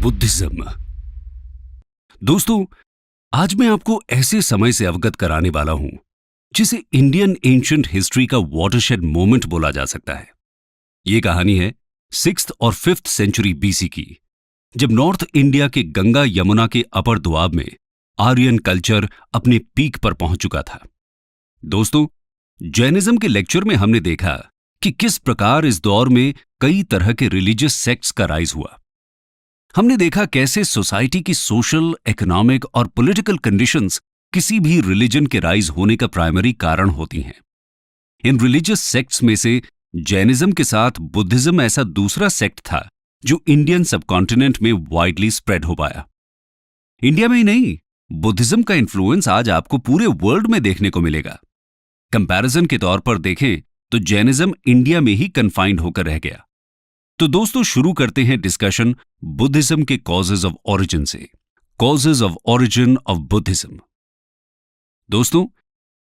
Buddhism. दोस्तों, आज मैं आपको ऐसे समय से अवगत कराने वाला हूं जिसे इंडियन एंशिएंट हिस्ट्री का वाटरशेड मोमेंट बोला जा सकता है। ये कहानी है 6th और 5th सेंचुरी बीसी की, जब नॉर्थ इंडिया के गंगा यमुना के अपर दोआब में आर्यन कल्चर अपने पीक पर पहुंच चुका था। दोस्तों, जैनिज्म के लेक्चर में हमने देखा कि किस प्रकार इस दौर में कई तरह के रिलीजियस सेक्ट्स का राइज हुआ। हमने देखा कैसे सोसाइटी की सोशल, इकोनॉमिक और पॉलिटिकल कंडीशंस किसी भी रिलीजन के राइज होने का प्राइमरी कारण होती हैं। इन रिलीजियस सेक्ट्स में से जैनिज्म के साथ बुद्धिज्म ऐसा दूसरा सेक्ट था जो इंडियन सबकॉन्टिनेंट में वाइडली स्प्रेड हो पाया। इंडिया में ही नहीं, बुद्धिज्म का इन्फ्लुएंस आज आपको पूरे वर्ल्ड में देखने को मिलेगा। कंपैरिजन के तौर पर देखें तो जैनिज्म इंडिया में ही कन्फाइंड होकर रह गया। तो दोस्तों, शुरू करते हैं डिस्कशन बुद्धिज्म के कॉजेज ऑफ ओरिजिन से। Causes of origin of Buddhism. दोस्तों,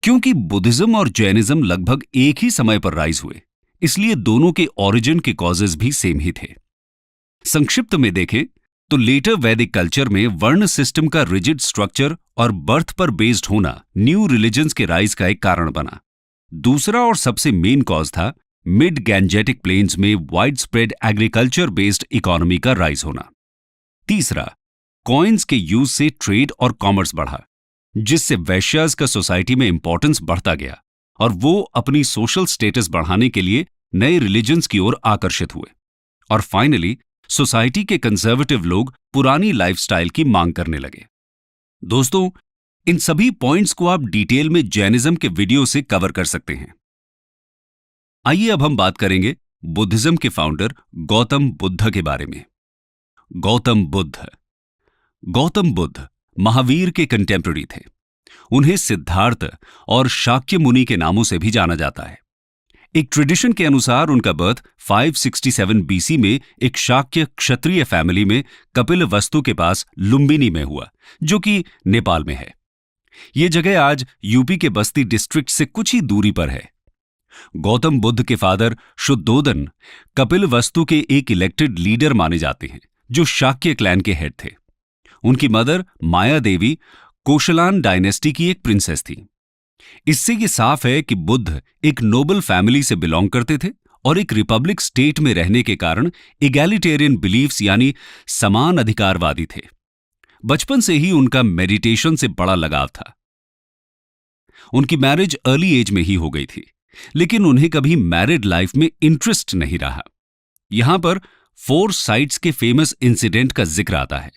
क्योंकि बुद्धिज्म और जैनिज्म लगभग एक ही समय पर राइज हुए, इसलिए दोनों के ओरिजिन के कॉजेज भी सेम ही थे। संक्षिप्त में देखें तो लेटर वैदिक कल्चर में वर्ण सिस्टम का रिजिड स्ट्रक्चर और बर्थ पर बेस्ड होना न्यू रिलीजन्स के राइज का एक कारण बना। दूसरा और सबसे मेन कॉज था मिड गैंजेटिक प्लेन्स में wide spread agriculture based economy का राइज होना। तीसरा, कॉइन्स के यूज से ट्रेड और कॉमर्स बढ़ा, जिससे वैश्याज का सोसाइटी में इंपॉर्टेंस बढ़ता गया और वो अपनी सोशल स्टेटस बढ़ाने के लिए नए रिलीजन्स की ओर आकर्षित हुए। और फाइनली, सोसाइटी के कंजर्वेटिव लोग पुरानी लाइफस्टाइल की मांग करने लगे। दोस्तों, इन सभी पॉइंट्स को आप डिटेल में जैनिज्म के वीडियो से कवर कर सकते हैं। आइए अब हम बात करेंगे बुद्धिज्म के फाउंडर गौतम बुद्ध के बारे में। गौतम बुद्ध महावीर के कंटेम्पररी थे। उन्हें सिद्धार्थ और शाक्य मुनि के नामों से भी जाना जाता है। एक ट्रेडिशन के अनुसार उनका बर्थ 567 बीसी में एक शाक्य क्षत्रिय फैमिली में कपिलवस्तु के पास लुम्बिनी में हुआ, जो कि नेपाल में है। यह जगह आज यूपी के बस्ती डिस्ट्रिक्ट से कुछ ही दूरी पर है। गौतम बुद्ध के फादर शुद्धोदन कपिलवस्तु के एक इलेक्टेड लीडर माने जाते हैं, जो शाक्य क्लैन के हेड थे। उनकी मदर माया देवी कोशलान डायनेस्टी की एक प्रिंसेस थी। इससे ये साफ है कि बुद्ध एक नोबल फैमिली से बिलोंग करते थे और एक रिपब्लिक स्टेट में रहने के कारण इगैलिटेरियन बिलीफ्स यानी समान अधिकारवादी थे। बचपन से ही उनका मेडिटेशन से बड़ा लगाव था। उनकी मैरिज अर्ली एज में ही हो गई थी, लेकिन उन्हें कभी मैरिड लाइफ में इंटरेस्ट नहीं रहा। यहां पर 4 साइट्स के फेमस इंसिडेंट का जिक्र आता है।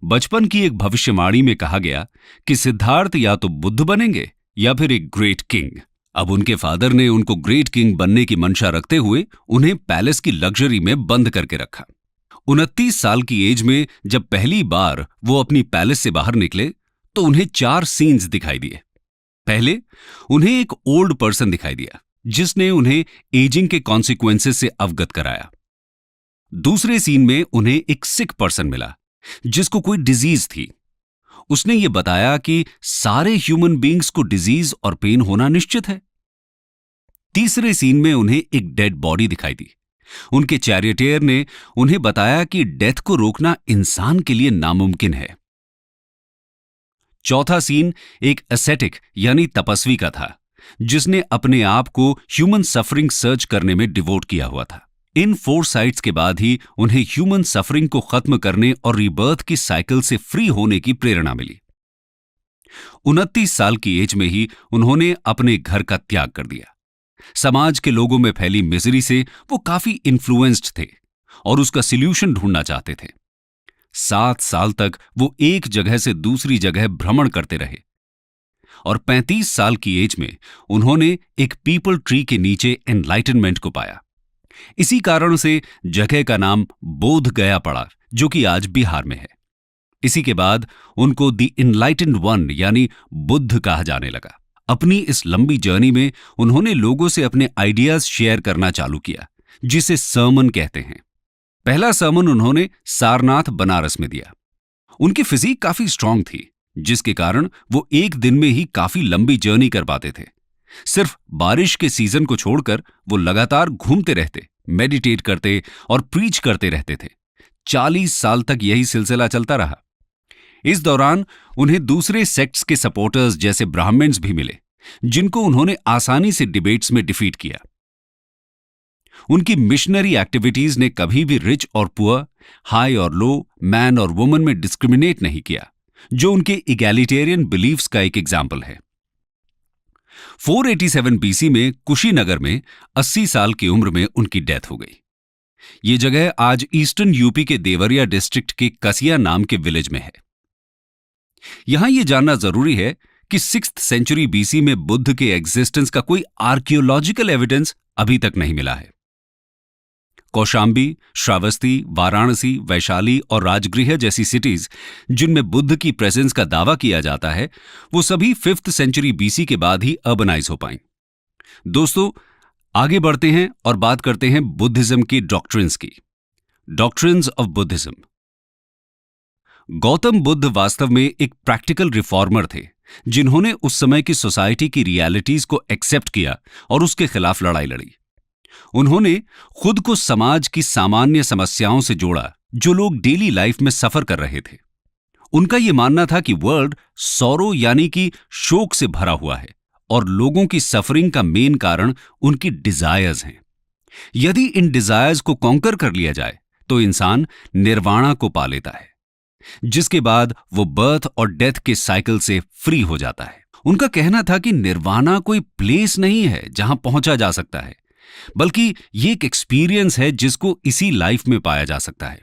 बचपन की एक भविष्यवाणी में कहा गया कि सिद्धार्थ या तो बुद्ध बनेंगे या फिर एक ग्रेट किंग। अब उनके फादर ने उनको ग्रेट किंग बनने की मंशा रखते हुए उन्हें पैलेस की लग्जरी में बंद करके रखा। 29 साल की एज में जब पहली बार वो अपनी पैलेस से बाहर निकले तो उन्हें 4 सीन्स दिखाई दिए। पहले, उन्हें एक ओल्ड पर्सन दिखाई दिया जिसने उन्हें एजिंग के कॉन्सिक्वेंसेस से अवगत कराया। दूसरे सीन में उन्हें एक सिक पर्सन मिला जिसको कोई डिजीज थी। उसने ये बताया कि सारे ह्यूमन बीइंग्स को डिजीज और पेन होना निश्चित है। तीसरे सीन में उन्हें एक डेड बॉडी दिखाई दी। उनके चैरियटेयर ने उन्हें बताया कि डेथ को रोकना इंसान के लिए नामुमकिन है। चौथा सीन एक एसेटिक यानी तपस्वी का था, जिसने अपने आप को ह्यूमन सफरिंग सर्च करने में डिवोट किया हुआ था। इन 4 साइट्स के बाद ही उन्हें ह्यूमन सफरिंग को खत्म करने और रीबर्थ की साइकिल से फ्री होने की प्रेरणा मिली। 29 साल की एज में ही उन्होंने अपने घर का त्याग कर दिया। समाज के लोगों में फैली मिजरी से वो काफी इन्फ्लुएंस्ड थे और उसका सॉल्यूशन ढूंढना चाहते थे। 7 साल तक वो एक जगह से दूसरी जगह भ्रमण करते रहे और 35 साल की एज में उन्होंने एक पीपल ट्री के नीचे एनलाइटनमेंट को पाया। इसी कारण से जगह का नाम बोध गया पड़ा, जो कि आज बिहार में है। इसी के बाद उनको द इनलाइटेंड वन यानी बुद्ध कहा जाने लगा। अपनी इस लंबी जर्नी में उन्होंने लोगों से अपने आइडियाज शेयर करना चालू किया, जिसे सर्मन कहते हैं। पहला सर्मन उन्होंने सारनाथ बनारस में दिया। उनकी फिजिक काफी स्ट्रांग थी, जिसके कारण वो एक दिन में ही काफी लंबी जर्नी कर पाते थे। सिर्फ बारिश के सीजन को छोड़कर वो लगातार घूमते रहते, मेडिटेट करते और प्रीच करते रहते थे। 40 साल तक यही सिलसिला चलता रहा। इस दौरान उन्हें दूसरे सेक्ट्स के सपोर्टर्स जैसे ब्राह्मण्स भी मिले, जिनको उन्होंने आसानी से डिबेट्स में डिफीट किया। उनकी मिशनरी एक्टिविटीज ने कभी भी रिच और पुअर, हाई और लो, मैन और वुमन में डिस्क्रिमिनेट नहीं किया, जो उनके इगैलिटेरियन बिलीफ्स का एक एग्जाम्पल है। 487 बीसी में कुशीनगर में 80 साल की उम्र में उनकी डेथ हो गई। ये जगह आज ईस्टर्न यूपी के देवरिया डिस्ट्रिक्ट के कसिया नाम के विलेज में है। यहां यह जानना जरूरी है कि 6th सेंचुरी बीसी में बुद्ध के एग्जिस्टेंस का कोई आर्कियोलॉजिकल एविडेंस अभी तक नहीं मिला है। कौशांबी, श्रावस्ती, वाराणसी, वैशाली और राजगृह जैसी सिटीज जिनमें बुद्ध की प्रेजेंस का दावा किया जाता है, वो सभी 5th सेंचुरी बीसी के बाद ही अर्बनाइज हो पाई। दोस्तों, आगे बढ़ते हैं और बात करते हैं बुद्धिज्म की डॉक्ट्रिन्स की। Doctrines of Buddhism. Gautam Buddha वास्तव में एक प्रैक्टिकल रिफॉर्मर थे, जिन्होंने उस समय की सोसाइटी की रियलिटीज को एक्सेप्ट किया और उसके खिलाफ लड़ाई लड़ी। उन्होंने खुद को समाज की सामान्य समस्याओं से जोड़ा जो लोग डेली लाइफ में सफर कर रहे थे। उनका यह मानना था कि वर्ल्ड सॉरो यानी कि शोक से भरा हुआ है और लोगों की सफरिंग का मेन कारण उनकी डिजायर्स हैं। यदि इन डिजायर्स को कॉन्कर कर लिया जाए तो इंसान निर्वाणा को पा लेता है, जिसके बाद वो बर्थ और डेथ के साइकिल से फ्री हो जाता है। उनका कहना था कि निर्वाणा कोई प्लेस नहीं है जहां पहुंचा जा सकता है, बल्कि ये एक एक्सपीरियंस है जिसको इसी लाइफ में पाया जा सकता है।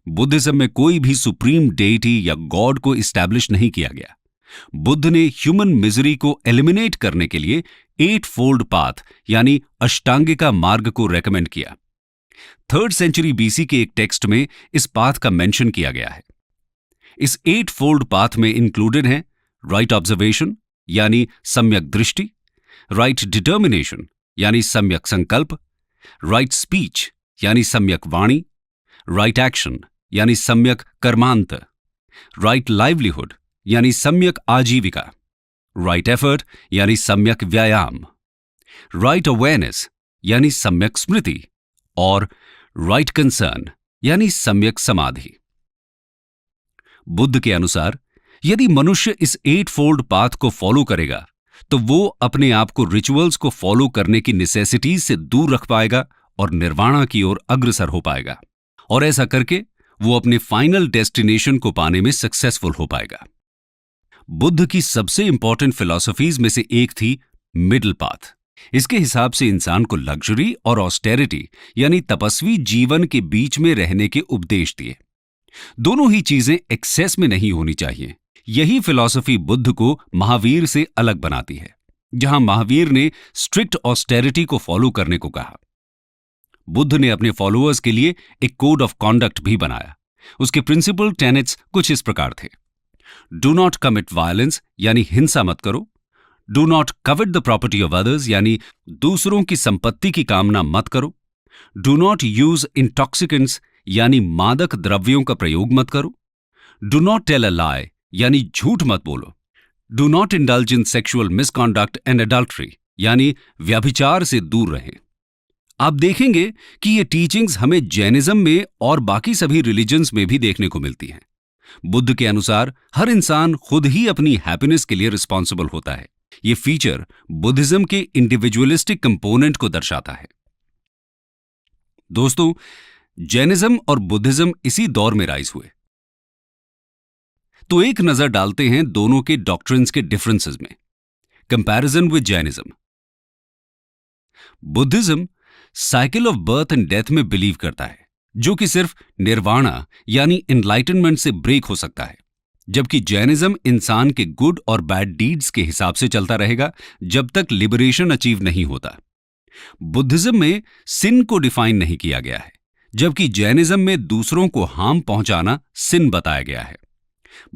बुद्धिज्म में कोई भी सुप्रीम डेइटी या गॉड को इस्टेब्लिश नहीं किया गया। बुद्ध ने ह्यूमन मिजरी को एलिमिनेट करने के लिए 8 फोल्ड पाथ यानी अष्टांगिका मार्ग को रेकमेंड किया। 3rd सेंचुरी बीसी के एक टेक्स्ट में इस पाथ का मेंशन किया गया है। इस 8 फोल्ड पाथ में इंक्लूडेड है राइट ऑब्जर्वेशन यानी सम्यक दृष्टि, राइट डिटर्मिनेशन यानी सम्यक संकल्प, राइट स्पीच यानी सम्यक वाणी, राइट एक्शन यानी सम्यक कर्मांत, राइट लाइवलीहुड यानी सम्यक आजीविका, राइट एफर्ट यानी सम्यक व्यायाम, राइट अवेयरनेस यानी सम्यक स्मृति और राइट कंसर्न यानी सम्यक समाधि। बुद्ध के अनुसार यदि मनुष्य इस 8 फोल्ड पाथ को फॉलो करेगा तो वो अपने आप को रिचुअल्स को फॉलो करने की नेसेसिटीज से दूर रख पाएगा और निर्वाणा की ओर अग्रसर हो पाएगा, और ऐसा करके वो अपने फाइनल डेस्टिनेशन को पाने में सक्सेसफुल हो पाएगा। बुद्ध की सबसे इंपॉर्टेंट फिलॉसफीज में से एक थी मिडिल पाथ। इसके हिसाब से इंसान को लग्जरी और ऑस्टेरिटी यानी तपस्वी जीवन के बीच में रहने के उपदेश दिए। दोनों ही चीजें एक्सेस में नहीं होनी चाहिए। यही फिलॉसफी बुद्ध को महावीर से अलग बनाती है, जहां महावीर ने स्ट्रिक्ट ऑस्टेरिटी को फॉलो करने को कहा। बुद्ध ने अपने फॉलोअर्स के लिए एक कोड ऑफ कॉन्डक्ट भी बनाया। उसके प्रिंसिपल टेनेट्स कुछ इस प्रकार थे। डू नॉट कमिट वायलेंस यानी हिंसा मत करो। Do not covet the property of others यानी दूसरों की संपत्ति की कामना मत करो। डू नॉट यूज इंटॉक्सिकेंट्स यानी मादक द्रव्यों का प्रयोग मत करो। डू नॉट टेल अ लाई यानी झूठ मत बोलो। Do not indulge in sexual misconduct and adultery यानी व्यभिचार से दूर रहें। आप देखेंगे कि ये टीचिंग्स हमें जैनिज्म में और बाकी सभी रिलीजन्स में भी देखने को मिलती हैं। बुद्ध के अनुसार हर इंसान खुद ही अपनी हैप्पीनेस के लिए रिस्पॉन्सिबल होता है। ये फीचर बुद्धिज्म के इंडिविजुअलिस्टिक कंपोनेंट को दर्शाता है। दोस्तों, जैनिज्म और बुद्धिज्म इसी दौर में राइज हुए, तो एक नजर डालते हैं दोनों के डॉक्ट्रिन्स के डिफरेंसेस में। Comparison with Jainism. Buddhism cycle of birth and death में बिलीव करता है, जो कि सिर्फ निर्वाणा यानी एनलाइटनमेंट से ब्रेक हो सकता है, जबकि जैनिज्म इंसान के गुड और बैड डीड्स के हिसाब से चलता रहेगा जब तक लिबरेशन अचीव नहीं होता। बुद्धिज्म में सिन को डिफाइन नहीं किया गया है, जबकि जैनिज्म में दूसरों को हार्म पहुंचाना सिन बताया गया है।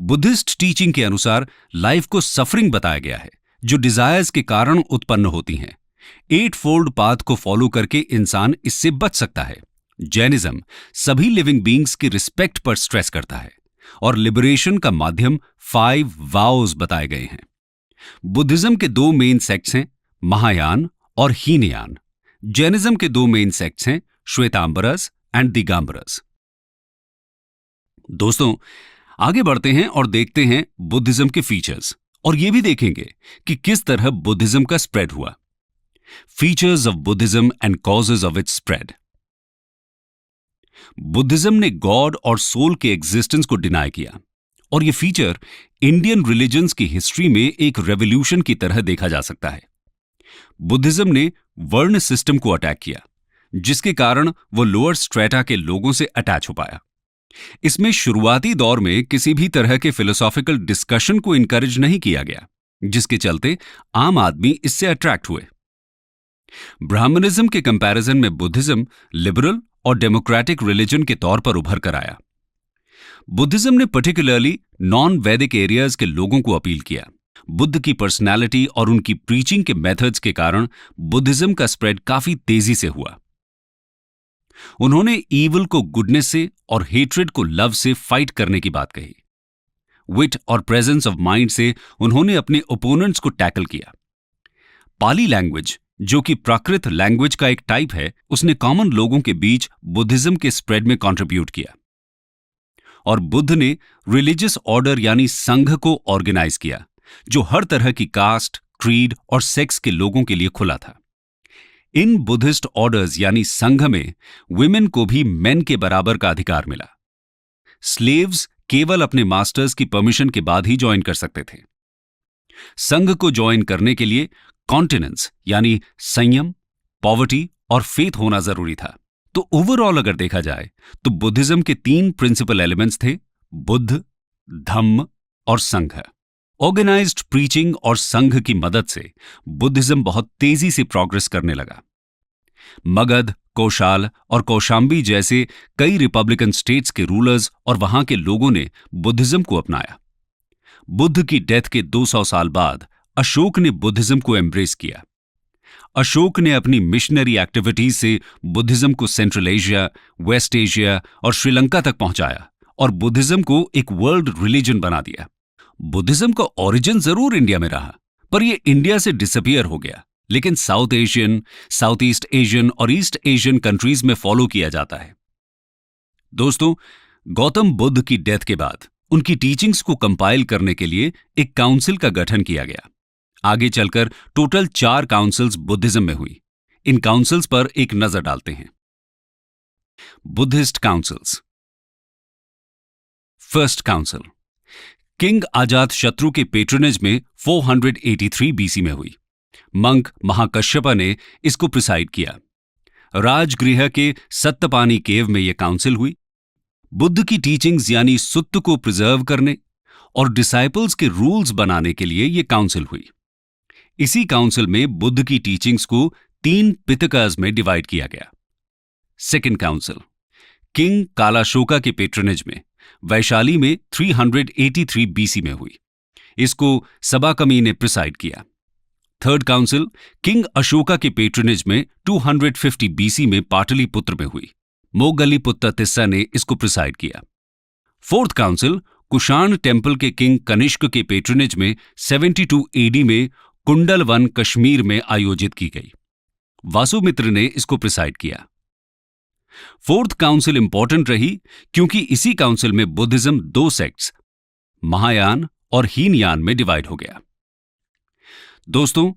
बुद्धिस्ट टीचिंग के अनुसार लाइफ को सफरिंग बताया गया है, जो डिजायर्स के कारण उत्पन्न होती हैं। 8 फोल्ड पाथ को फॉलो करके इंसान इससे बच सकता है। जैनिज्म सभी लिविंग बींग्स की रिस्पेक्ट पर स्ट्रेस करता है और लिबरेशन का माध्यम 5 वाउज बताए गए हैं। बुद्धिज्म के 2 मेन सेक्ट्स हैं, महायान और हीनयान। जैनिज्म के 2 मेन सेक्ट्स हैं, श्वेतांबरस एंड दिगंबरस। दोस्तों, आगे बढ़ते हैं और देखते हैं बुद्धिज्म के फीचर्स, और ये भी देखेंगे कि किस तरह बुद्धिज्म का स्प्रेड हुआ। Features of Buddhism and causes of its spread. Buddhism ने गॉड और सोल के एग्जिस्टेंस को डिनाई किया, और यह फीचर इंडियन रिलीजन्स की हिस्ट्री में एक रेवोल्यूशन की तरह देखा जा सकता है। बुद्धिज्म ने वर्ण सिस्टम को अटैक किया, जिसके कारण वो लोअर स्ट्रेटा के लोगों से अटैच हो पाया। इसमें शुरुआती दौर में किसी भी तरह के फिलोसॉफिकल डिस्कशन को इनकरेज नहीं किया गया, जिसके चलते आम आदमी इससे अट्रैक्ट हुए। ब्राह्मणिज्म के कंपैरिजन में बुद्धिज्म लिबरल और डेमोक्रेटिक रिलीजन के तौर पर उभर कर आया। बुद्धिज्म ने पर्टिकुलरली नॉन वैदिक एरियाज के लोगों को अपील किया। बुद्ध की पर्सनैलिटी और उनकी प्रीचिंग के मेथड्स के कारण बुद्धिज्म का स्प्रेड काफी तेजी से हुआ। उन्होंने ईविल को गुडनेस से और हेट्रेड को लव से फाइट करने की बात कही। विट और प्रेजेंस ऑफ माइंड से उन्होंने अपने ओपोनेंट्स को टैकल किया। पाली लैंग्वेज, जो कि प्राकृत लैंग्वेज का एक टाइप है, उसने कॉमन लोगों के बीच बुद्धिज्म के स्प्रेड में कंट्रीब्यूट किया। और बुद्ध ने रिलीजियस ऑर्डर यानी संघ को ऑर्गेनाइज किया, जो हर तरह की कास्ट, क्रीड और सेक्स के लोगों के लिए खुला था। इन बुद्धिस्ट ऑर्डर्स यानी संघ में विमेन को भी मेन के बराबर का अधिकार मिला। स्लेव्स केवल अपने मास्टर्स की परमिशन के बाद ही ज्वाइन कर सकते थे। संघ को ज्वाइन करने के लिए कॉन्टिनेंस यानी संयम, पॉवर्टी और फेथ होना जरूरी था। तो ओवरऑल अगर देखा जाए तो बुद्धिज्म के 3 प्रिंसिपल एलिमेंट्स थे: बुद्ध, धम्म और संघ। ऑर्गेनाइज्ड प्रीचिंग और संघ की मदद से बुद्धिज्म बहुत तेजी से प्रोग्रेस करने लगा। मगध, कौशाल और कौशांबी जैसे कई रिपब्लिकन स्टेट्स के रूलर्स और वहां के लोगों ने बुद्धिज्म को अपनाया। बुद्ध की डेथ के 200 साल बाद अशोक ने बुद्धिज्म को एम्ब्रेस किया। अशोक ने अपनी मिशनरी एक्टिविटीज से बुद्धिज्म को सेंट्रल एशिया, वेस्ट एशिया और श्रीलंका तक पहुंचाया और बुद्धिज्म को एक वर्ल्ड रिलीजन बना दिया। बुद्धिज्म का ओरिजिन जरूर इंडिया में रहा, पर यह इंडिया से डिसअपियर हो गया, लेकिन south Asian, south east Asian और ईस्ट एशियन कंट्रीज में फॉलो किया जाता है। दोस्तों, गौतम बुद्ध की डेथ के बाद उनकी टीचिंग्स को कंपाइल करने के लिए एक काउंसिल का गठन किया गया। आगे चलकर टोटल 4 काउंसिल्स बुद्धिज्म में हुई। इन काउंसिल्स पर एक नजर डालते हैं। Buddhist councils. First council king Ajatashatru के पेट्रोनेज में 483 बीसी में हुई। मंक महाकश्यपा ने इसको प्रिसाइड किया। राजगृह के सत्तपानी केव में यह काउंसिल हुई। बुद्ध की टीचिंग्स यानी सुत्त को प्रिजर्व करने और डिसाइपल्स के रूल्स बनाने के लिए यह काउंसिल हुई। इसी काउंसिल में बुद्ध की टीचिंग्स को 3 पिटकास में डिवाइड किया गया। सेकेंड काउंसिल किंग कालाशोका के पेट्रोनेज में वैशाली में 383 बीसी में हुई। इसको सबाकमी ने प्रिसाइड किया। थर्ड काउंसिल किंग अशोका के पेट्रोनेज में 250 बीसी में पाटलिपुत्र में हुई। मोगलीपुत्ता तिस्सा ने इसको प्रिसाइड किया। फोर्थ काउंसिल कुषाण टेम्पल के किंग कनिष्क के पेट्रोनेज में 72 एडी में कुंडलवन कश्मीर में आयोजित की गई। वासुमित्र ने इसको प्रिसाइड किया। फोर्थ काउंसिल इंपॉर्टेंट रही क्योंकि इसी काउंसिल में बुद्धिज्म 2 सेक्ट्स महायान और हीनयान में डिवाइड हो गया। दोस्तों,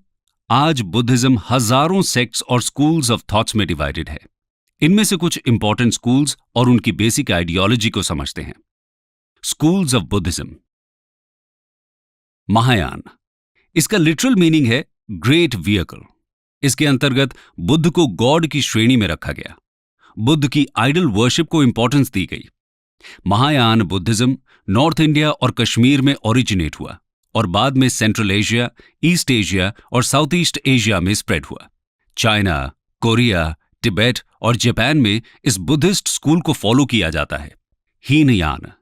आज बुद्धिज्म हजारों सेक्ट्स और स्कूल्स ऑफ थॉट्स में डिवाइडेड है। इनमें से कुछ इंपॉर्टेंट स्कूल्स और उनकी बेसिक आइडियोलॉजी को समझते हैं। Schools of Buddhism. महायान, इसका लिटरल मीनिंग है ग्रेट व्हीकल। इसके अंतर्गत बुद्ध को गॉड की श्रेणी में रखा गया। बुद्ध की आइडल वर्शिप को इंपॉर्टेंस दी गई। महायान बुद्धिज्म नॉर्थ इंडिया और कश्मीर में ओरिजिनेट हुआ और बाद में सेंट्रल एशिया, ईस्ट एशिया और साउथ ईस्ट एशिया में स्प्रेड हुआ। चाइना, कोरिया, तिब्बत और जापान में इस बुद्धिस्ट स्कूल को फॉलो किया जाता है। हीनयान,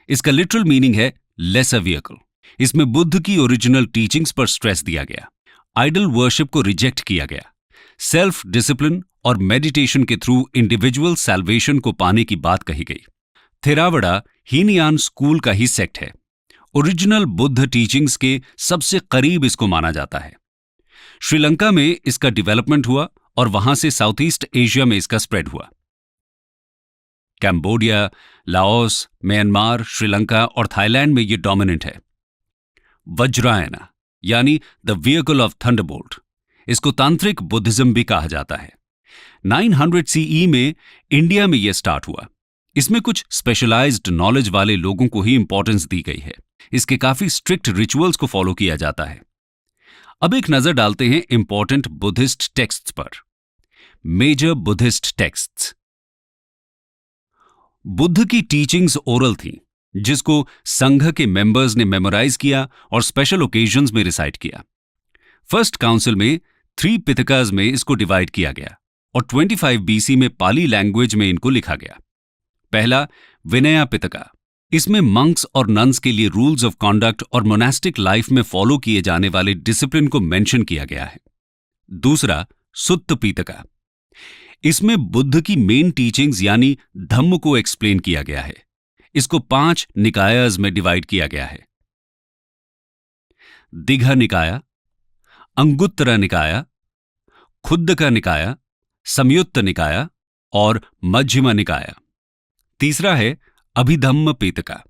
इसका लिटरल मीनिंग है लेसर व्हीकल। इसमें बुद्ध की ओरिजिनल टीचिंग्स पर स्ट्रेस दिया गया। आइडल वर्शिप को रिजेक्ट किया गया। सेल्फ डिसिप्लिन और मेडिटेशन के थ्रू इंडिविजुअल सैल्वेशन को पाने की बात कही गई। थेरावड़ा हीनयान स्कूल का ही सेक्ट है। ओरिजिनल बुद्ध टीचिंग्स के सबसे करीब इसको माना जाता है। श्रीलंका में इसका डेवलपमेंट हुआ और वहां से साउथ ईस्ट एशिया में इसका स्प्रेड हुआ। कैम्बोडिया, लाओस, म्यांमार, श्रीलंका और थाईलैंड में ये डोमिनेंट है। वज्रायना यानी द व्हीकल ऑफ थंडरबोल्ट, इसको तांत्रिक बुद्धिज्म भी कहा जाता है। 900 सीई में इंडिया में यह स्टार्ट हुआ। इसमें कुछ स्पेशलाइज्ड नॉलेज वाले लोगों को ही इंपॉर्टेंस दी गई है। इसके काफी स्ट्रिक्ट रिचुअल्स को फॉलो किया जाता है। अब एक नजर डालते हैं इंपॉर्टेंट बुद्धिस्ट टेक्स्ट्स पर। Major Buddhist texts. बुद्ध की टीचिंग्स ओरल थी, जिसको संघ के मेंबर्स ने मेमोराइज किया और स्पेशल ओकेजन्स में रिसाइट किया। फर्स्ट काउंसिल में 3 पिटकास में इसको डिवाइड किया गया और 25 बीसी में पाली लैंग्वेज में इनको लिखा गया। पहला विनया पिटका, इसमें मंक्स और नन्स के लिए रूल्स ऑफ कॉन्डक्ट और मोनास्टिक लाइफ में फॉलो किए जाने वाले डिसिप्लिन को मेंशन किया गया है। दूसरा सुत्त पिटका, इसमें बुद्ध की मेन टीचिंग्स यानी धम्म को एक्सप्लेन किया गया है। इसको 5 निकायाज में डिवाइड किया गया है। दिघा निकाया, अंगुत्तरा निकाया, खुद्दका निकाया, संयुत्त निकाया और मध्यमा निकाया। तीसरा है अभिधम्म पिटका,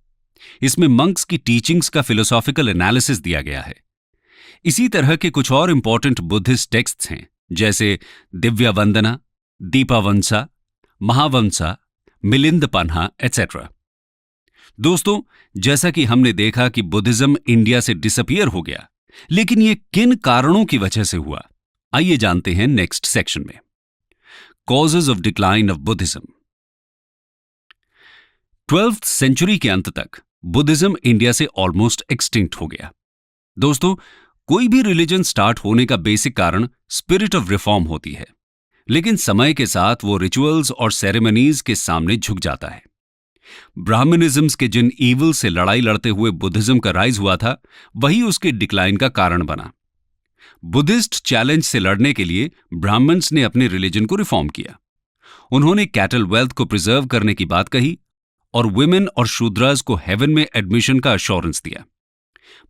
इसमें मंक्स की टीचिंग्स का फिलोसॉफिकल एनालिसिस दिया गया है। इसी तरह के कुछ और इंपॉर्टेंट बुद्धिस्ट टेक्स्ट्स हैं, जैसे दिव्या वंदना, दीपावंसा, महावंसा, मिलिंद पन्हा एटसेट्रा। दोस्तों, जैसा कि हमने देखा कि बुद्धिज्म इंडिया से डिसअपीयर हो गया, लेकिन यह किन कारणों की वजह से हुआ, आइए जानते हैं नेक्स्ट सेक्शन में। Causes of decline of Buddhism. 12th century के अंत तक बुद्धिज्म इंडिया से ऑलमोस्ट एक्सटिंक्ट हो गया। दोस्तों, कोई भी रिलीजन स्टार्ट होने का बेसिक कारण स्पिरिट ऑफ रिफॉर्म होती है, लेकिन समय के साथ वो रिचुअल्स और सेरेमनीज के सामने झुक जाता है। ब्राह्मणिज्म के जिन ईवल से लड़ाई लड़ते हुए बुद्धिज्म का राइज हुआ था, वही उसके डिक्लाइन का कारण बना। बुद्धिस्ट चैलेंज से लड़ने के लिए ब्राह्मण्स ने अपने रिलीजन को रिफॉर्म किया। उन्होंने कैटल वेल्थ को प्रिजर्व करने की बात कही और वुमेन और शूद्रास को हेवन में एडमिशन का अश्योरेंस दिया।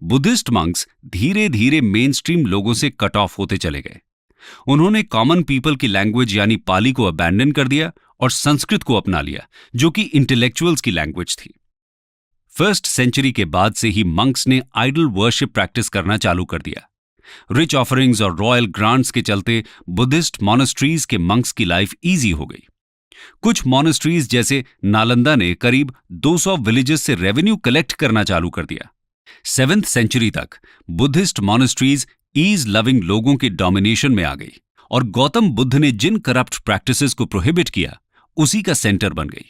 बुद्धिस्ट मंक्स धीरे धीरे मेन स्ट्रीम लोगों से कट ऑफ होते चले गए। उन्होंने कॉमन पीपल की लैंग्वेज यानी पाली को अबैंडन कर दिया और संस्कृत को अपना लिया, जो कि इंटेलेक्चुअल्स की लैंग्वेज थी। 1st सेंचुरी के बाद से ही मंक्स ने आइडल वर्शिप प्रैक्टिस करना चालू कर दिया। रिच ऑफरिंग्स और रॉयल ग्रांट्स के चलते बुद्धिस्ट मॉनेस्ट्रीज के मंक्स की लाइफ इजी हो गई। कुछ मॉनेस्ट्रीज जैसे नालंदा ने करीब 200 विलेजेस से रेवेन्यू कलेक्ट करना चालू कर दिया। 7th सेंचुरी तक बुद्धिस्ट मॉनेस्ट्रीज ईज लविंग लोगों के डोमिनेशन में आ गई और गौतम बुद्ध ने जिन करप्ट प्रैक्टिसेस को प्रोहिबिट किया, उसी का सेंटर बन गई।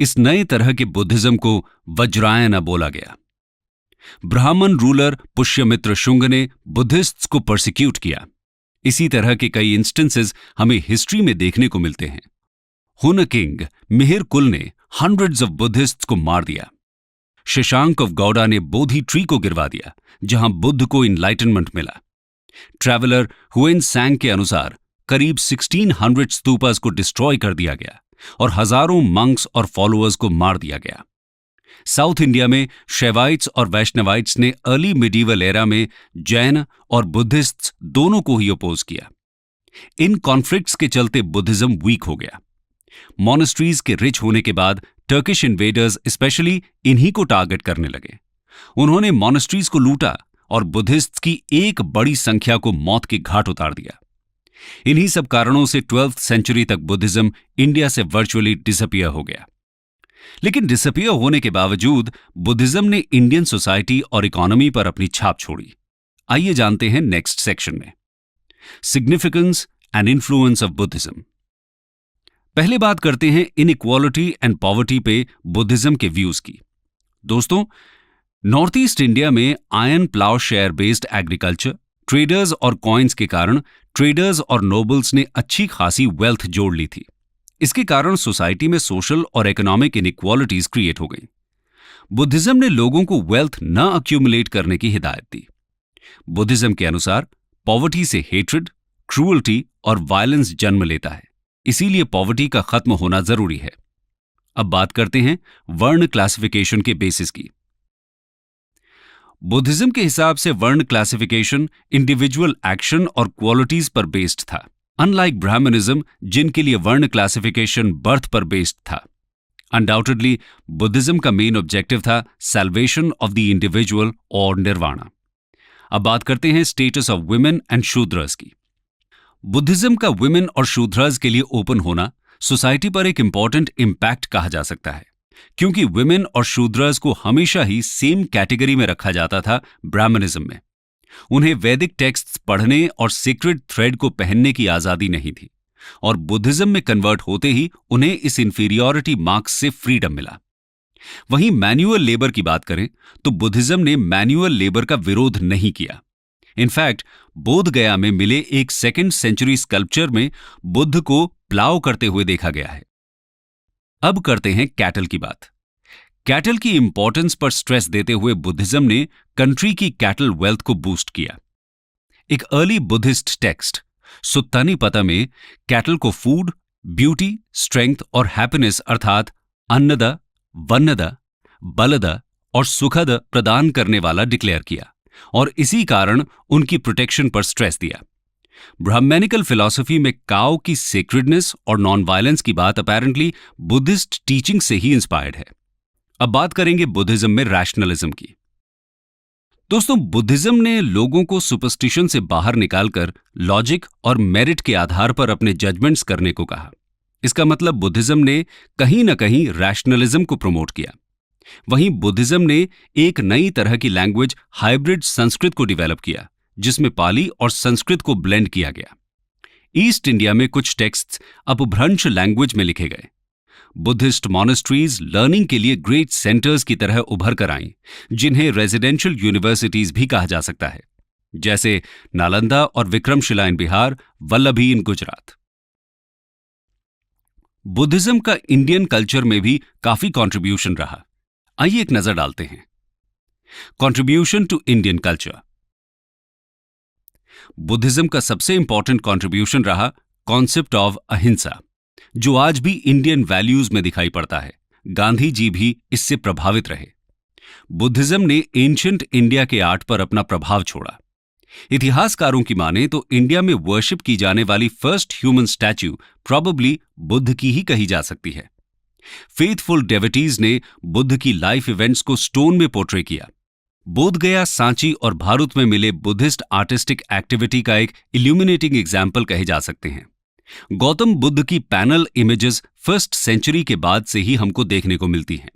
इस नए तरह के बुद्धिज्म को वज्रायना बोला गया। ब्राह्मण रूलर पुष्यमित्र शुंग ने बुद्धिस्ट्स को परसिक्यूट किया। इसी तरह के कई इंस्टेंसेस हमें हिस्ट्री में देखने को मिलते हैं। हुन किंग मिहिर कुल ने हंड्रेड्स ऑफ बुद्धिस्ट्स को मार दिया। शशांक ऑफ गौड़ा ने बोधि ट्री को गिरवा दिया, जहां बुद्ध को इनलाइटनमेंट मिला। ट्रैवलर हुएन सैंग के अनुसार करीब 1600 स्तूपास को डिस्ट्रॉय कर दिया गया और हजारों मंक्स और फॉलोअर्स को मार दिया गया। साउथ इंडिया में शैवाइट्स और वैष्णवाइट्स ने अर्ली मिडीवल एरा में जैन और बुद्धिस्ट्स दोनों को ही अपोज किया। इन कॉन्फ्लिक्ट्स के चलते बुद्धिज्म वीक हो गया। मॉनेस्ट्रीज के रिच होने के बाद टर्किश इन्वेडर्स स्पेशली इन्हीं को टारगेट करने लगे। उन्होंने मॉनेस्ट्रीज को लूटा और बुद्धिस्ट्स की एक बड़ी संख्या को मौत के घाट उतार दिया। इन्हीं सब कारणों से 12th सेंचुरी तक बुद्धिज्म इंडिया से वर्चुअली डिसअपीयर हो गया। लेकिन डिसअपीयर होने के बावजूद बुद्धिज्म ने इंडियन सोसाइटी और इकोनॉमी पर अपनी छाप छोड़ी। आइए जानते हैं नेक्स्ट सेक्शन में significance and influence of Buddhism. पहले बात करते हैं इनइक्वालिटी एंड पॉवर्टी पे बुद्धिज्म के व्यूज की। दोस्तों, नॉर्थ ईस्ट इंडिया में iron plough share based agriculture, traders और कॉइन्स के कारण ट्रेडर्स और नोबल्स ने अच्छी खासी वेल्थ जोड़ ली थी। इसके कारण सोसाइटी में सोशल और इकोनॉमिक इनइक्वालिटीज क्रिएट हो गई। बुद्धिज्म ने लोगों को वेल्थ न अक्यूमुलेट करने की हिदायत दी। बुद्धिज्म के अनुसार पॉवर्टी से हेट्रेड, क्रूअल्टी और वायलेंस जन्म लेता है, इसीलिए पॉवर्टी का खत्म होना जरूरी है। अब बात करते हैं वर्ण क्लासिफिकेशन के बेसिस की। बुद्धिज्म के हिसाब से वर्ण क्लासिफिकेशन इंडिविजुअल एक्शन और क्वालिटीज पर बेस्ड था, अनलाइक ब्राह्मणिज्म जिनके लिए वर्ण क्लासिफिकेशन बर्थ पर बेस्ड था। अनडाउटेडली बुद्धिज्म का मेन ऑब्जेक्टिव था सैल्वेशन ऑफ द इंडिविजुअल और निर्वाणा। अब बात करते हैं status of women and Shudras की। बुद्धिज्म का वुमेन और शूद्रस के लिए ओपन होना सोसाइटी पर एक इंपॉर्टेंट इंपैक्ट कहा जा सकता है, क्योंकि वुमेन और शूद्रस को हमेशा ही सेम कैटेगरी में रखा जाता था ब्राह्मणिज्म में। उन्हें वैदिक टेक्स्ट्स पढ़ने और सीक्रेट थ्रेड को पहनने की आजादी नहीं थी, और बुद्धिज्म में कन्वर्ट होते ही उन्हें इस इंफीरियॉरिटी मार्क्स से फ्रीडम मिला। वहीं मैन्युअल लेबर की बात करें तो बुद्धिज्म ने मैन्युअल लेबर का विरोध नहीं किया। इनफैक्ट बोध गया में मिले एक 2nd सेंचुरी स्कल्पचर में बुद्ध को प्लाव करते हुए देखा गया है। अब करते हैं कैटल की बात। कैटल की इंपॉर्टेंस पर स्ट्रेस देते हुए बुद्धिज्म ने कंट्री की कैटल वेल्थ को बूस्ट किया। एक अर्ली बुद्धिस्ट टेक्स्ट सुत्तानीपता में कैटल को फूड, ब्यूटी, स्ट्रेंथ और हैप्पीनेस अर्थात अन्नद, वन्नद, बलद और सुखद प्रदान करने वाला डिक्लेयर किया, और इसी कारण उनकी प्रोटेक्शन पर स्ट्रेस दिया। ब्राह्मणिकल फिलॉसफी में काउ की सेक्रेडनेस और नॉन वायलेंस की बात अपेरेंटली बुद्धिस्ट टीचिंग से ही इंस्पायर्ड है। अब बात करेंगे बुद्धिज्म में रैशनलिज्म की। दोस्तों, बुद्धिज्म ने लोगों को सुपरस्टिशन से बाहर निकालकर लॉजिक और मेरिट के आधार पर अपने जजमेंट्स करने को कहा। इसका मतलब बुद्धिज्म ने कहीं ना कहीं रैशनलिज्म को प्रमोट किया। वहीं बुद्धिज्म ने एक नई तरह की लैंग्वेज हाइब्रिड संस्कृत को डेवलप किया, जिसमें पाली और संस्कृत को ब्लेंड किया गया। ईस्ट इंडिया में कुछ टेक्स्ट्स अपभ्रंश लैंग्वेज में लिखे गए। बुद्धिस्ट मॉनेस्ट्रीज लर्निंग के लिए ग्रेट सेंटर्स की तरह उभर कर आईं, जिन्हें रेजिडेंशियल यूनिवर्सिटीज भी कहा जा सकता है, जैसे नालंदा और विक्रमशिला इन बिहार, वल्लभी इन गुजरात। बुद्धिज्म का इंडियन कल्चर में भी काफी कंट्रीब्यूशन रहा। आइए एक नजर डालते हैं। Contribution to Indian culture. Buddhism का सबसे इंपॉर्टेंट कंट्रीब्यूशन रहा कॉन्सेप्ट ऑफ अहिंसा, जो आज भी इंडियन वैल्यूज में दिखाई पड़ता है। गांधी जी भी इससे प्रभावित रहे। बुद्धिज्म ने एंशिएंट इंडिया के आर्ट पर अपना प्रभाव छोड़ा। इतिहासकारों की माने तो इंडिया में वर्शिप की जाने वाली first human statue probably Buddha की ही कही जा सकती है। फेथफुल डेवोटीज ने बुद्ध की लाइफ इवेंट्स को स्टोन में पोर्ट्रे किया। बोध गया, सांची और भारत में मिले बुद्धिस्ट आर्टिस्टिक एक्टिविटी का एक इल्यूमिनेटिंग एग्जाम्पल कहे जा सकते हैं। गौतम बुद्ध की पैनल इमेजेस 1st सेंचुरी के बाद से ही हमको देखने को मिलती हैं।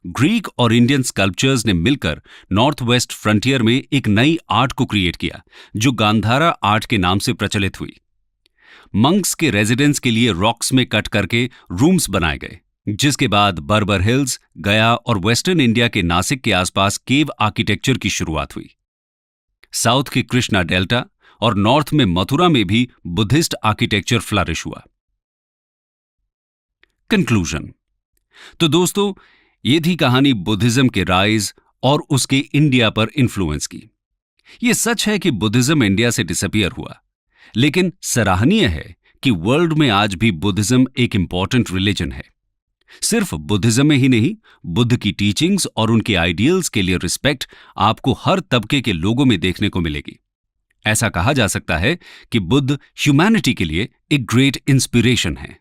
ग्रीक और इंडियन स्कल्पचर्स ने मिलकर नॉर्थ वेस्ट फ्रंटियर में एक नई आर्ट को क्रिएट किया, जो गांधारा आर्ट के नाम से प्रचलित हुई। मंक्स के रेजिडेंस के लिए रॉक्स में कट करके रूम्स बनाए गए, जिसके बाद बर्बर हिल्स, गया और वेस्टर्न इंडिया के नासिक के आसपास केव आर्किटेक्चर की शुरुआत हुई। साउथ के कृष्णा डेल्टा और नॉर्थ में मथुरा में भी बुद्धिस्ट आर्किटेक्चर फ्लरिश हुआ। कंक्लूजन। तो दोस्तों, ये थी कहानी बुद्धिज्म के राइज और उसके इंडिया पर इन्फ्लुएंस की। यह सच है कि बुद्धिज्म इंडिया से डिसअपीयर हुआ, लेकिन सराहनीय है कि वर्ल्ड में आज भी बुद्धिज्म एक इंपॉर्टेंट रिलीजन है। सिर्फ बुद्धिज्म में ही नहीं, बुद्ध की टीचिंग्स और उनके आइडियल्स के लिए रिस्पेक्ट आपको हर तबके के लोगों में देखने को मिलेगी। ऐसा कहा जा सकता है कि बुद्ध ह्यूमैनिटी के लिए एक ग्रेट इंस्पिरेशन है।